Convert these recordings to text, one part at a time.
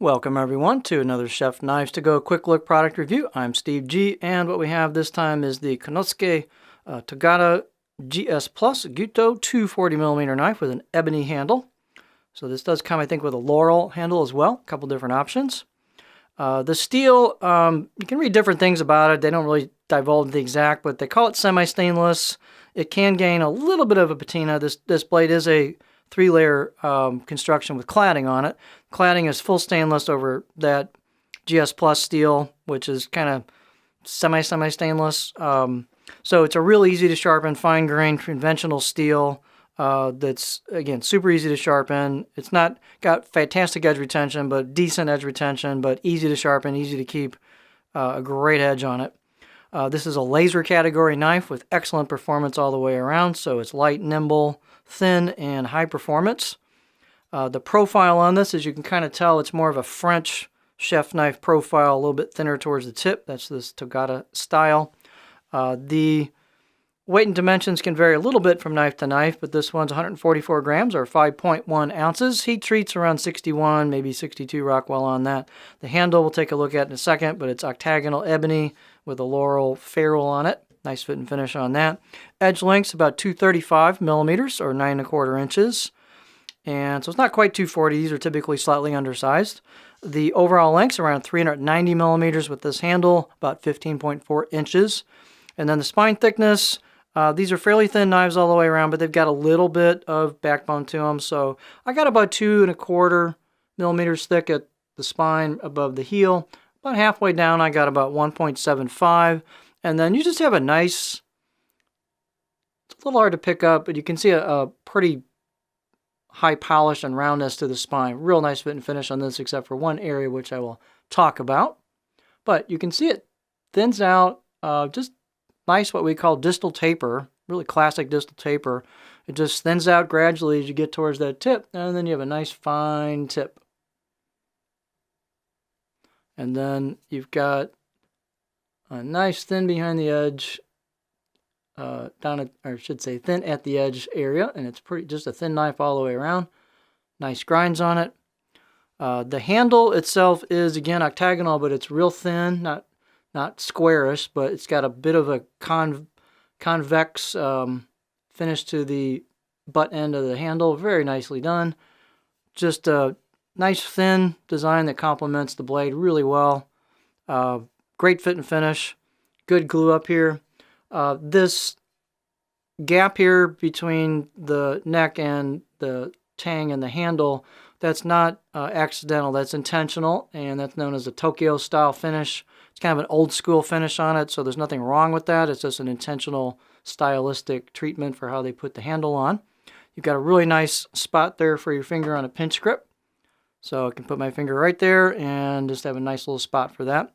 Welcome everyone to another Chef Knives to Go quick look product review. I'm Steve G, and what we have this time is the Konosuke Togatta GS Plus Gyuto 240mm knife with an ebony handle. So this does come, I think, with a laurel handle as well. A couple different options. The steel, you can read different things about it. They don't really divulge the exact, but they call it semi-stainless. It can gain a little bit of a patina. This blade is a 3-layer construction with cladding on it. Cladding is full stainless over that GS Plus steel, which is kind of semi-stainless. So it's a real easy to sharpen, fine-grained, conventional steel that's, again, super easy to sharpen. It's not got fantastic edge retention, but decent edge retention, but easy to sharpen, easy to keep, a great edge on it. This is a laser category knife with excellent performance all the way around, so it's light, nimble, thin, and high performance. The profile on this, as you can kind of tell, it's more of a French chef knife profile, a little bit thinner towards the tip. That's this Togatta style. The weight and dimensions can vary a little bit from knife to knife, but this one's 144 grams or 5.1 ounces. Heat treat's around 61, maybe 62 Rockwell on that. The handle we'll take a look at in a second, but it's octagonal ebony with a laurel ferrule on it. Nice fit and finish on that. Edge length's about 235 millimeters or 9¼ inches. And so it's not quite 240. These are typically slightly undersized. The overall length's around 390 millimeters with this handle, about 15.4 inches. And then the spine thickness, these are fairly thin knives all the way around, but they've got a little bit of backbone to them. So I got about 2¼ millimeters thick at the spine above the heel. About halfway down, I got about 1.75. And then you just have a nice, it's a little hard to pick up, but you can see a pretty high polish and roundness to the spine. Real nice fit and finish on this, except for one area, which I will talk about. But you can see it thins out, just nice what we call distal taper, really classic distal taper. It just thins out gradually as you get towards that tip, and then you have a nice fine tip. And then you've got a nice thin behind the edge, down at, or I should say thin at the edge area, and it's pretty just a thin knife all the way around. Nice grinds on it. The handle itself is, again, octagonal, but it's real thin, not squarish, but it's got a bit of a convex finish to the butt end of the handle. Very nicely done. Just a nice thin design that complements the blade really well. Great fit and finish. Good glue up here. This gap here between the neck and the tang and the handle, that's not accidental. That's intentional, and that's known as a Tokyo style finish. It's kind of an old school finish on it, so there's nothing wrong with that. It's just an intentional stylistic treatment for how they put the handle on. You've got a really nice spot there for your finger on a pinch grip. So I can put my finger right there and just have a nice little spot for that.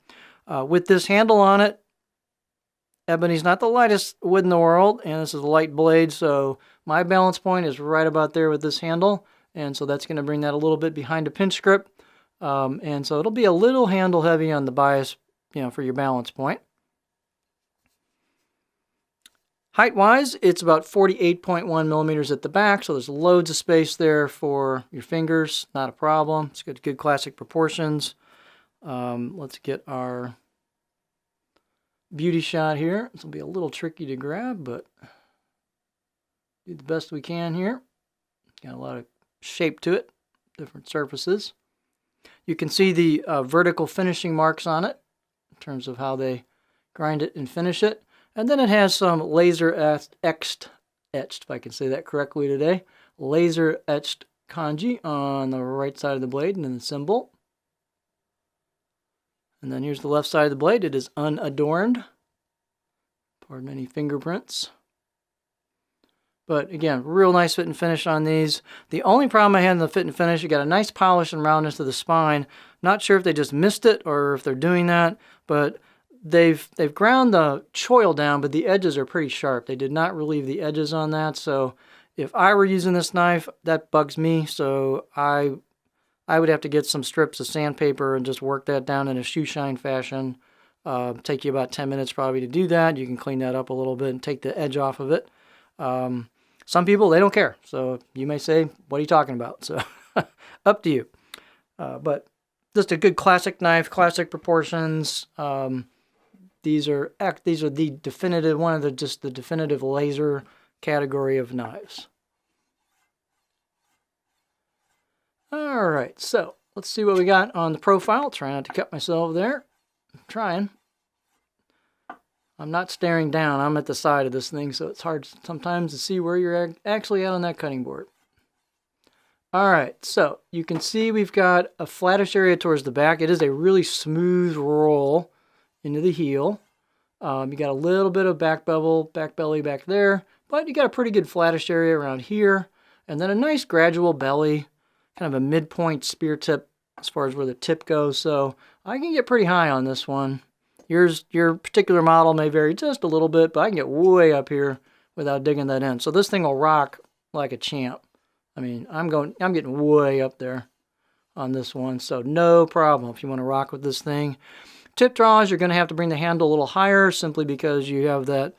With this handle on it, ebony's not the lightest wood in the world, and this is a light blade, so my balance point is right about there with this handle, and so that's going to bring that a little bit behind a pinch grip, and so it'll be a little handle heavy on the bias, for your balance point. Height-wise, it's about 48.1 millimeters at the back, so there's loads of space there for your fingers. Not a problem. It's got good classic proportions. Let's get our beauty shot here. This will be a little tricky to grab, but do the best we can here. Got a lot of shape to it, different surfaces. You can see the vertical finishing marks on it in terms of how they grind it and finish it. And then it has some laser etched, if I can say that correctly today, laser etched kanji on the right side of the blade and then the symbol. And then here's the left side of the blade. It is unadorned. Pardon any fingerprints. But again, real nice fit and finish on these. The only problem I had in the fit and finish, you got a nice polish and roundness to the spine. Not sure if they just missed it or if they're doing that, but they've ground the choil down, but the edges are pretty sharp. They did not relieve the edges on that, so if I were using this knife, that bugs me, so I would have to get some strips of sandpaper and just work that down in a shoe shine fashion. Take you about 10 minutes probably to do that. You can clean that up a little bit and take the edge off of it. Some people, they don't care. So you may say, what are you talking about? So up to you. But just a good classic knife, classic proportions. These are the definitive, one of the definitive laser category of knives. All right, so let's see what we got on the profile. Try not to cut myself there. I'm trying. I'm not staring down. I'm at the side of this thing, so it's hard sometimes to see where you're actually at on that cutting board. All right, so you can see we've got a flattish area towards the back. It is a really smooth roll into the heel. You got a little bit of back belly back there, but you got a pretty good flattish area around here, and then a nice gradual belly, kind of a midpoint spear tip as far as where the tip goes. So I can get pretty high on this one. Your particular model may vary just a little bit, but I can get way up here without digging that in. So this thing will rock like a champ. I mean, I'm getting way up there on this one, so no problem if you want to rock with this thing. Tip draws, you're going to have to bring the handle a little higher simply because you have that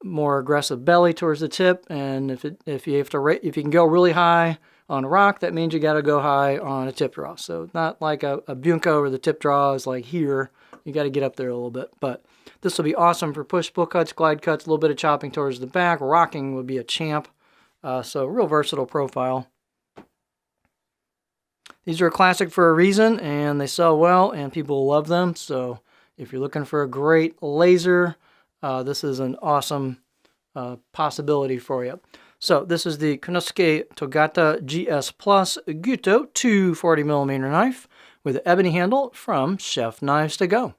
more aggressive belly towards the tip, and if you can go really high on a rock, that means you got to go high on a tip draw. So not like a Bunko where the tip draw is like here. You got to get up there a little bit, but this will be awesome for push-pull cuts, glide cuts, a little bit of chopping towards the back. Rocking would be a champ. So real versatile profile. These are a classic for a reason, and they sell well, and people love them. So if you're looking for a great laser, this is an awesome possibility for you. So this is the Konosuke Togatta GS Plus Gyuto 240mm knife with an ebony handle from Chef Knives to Go.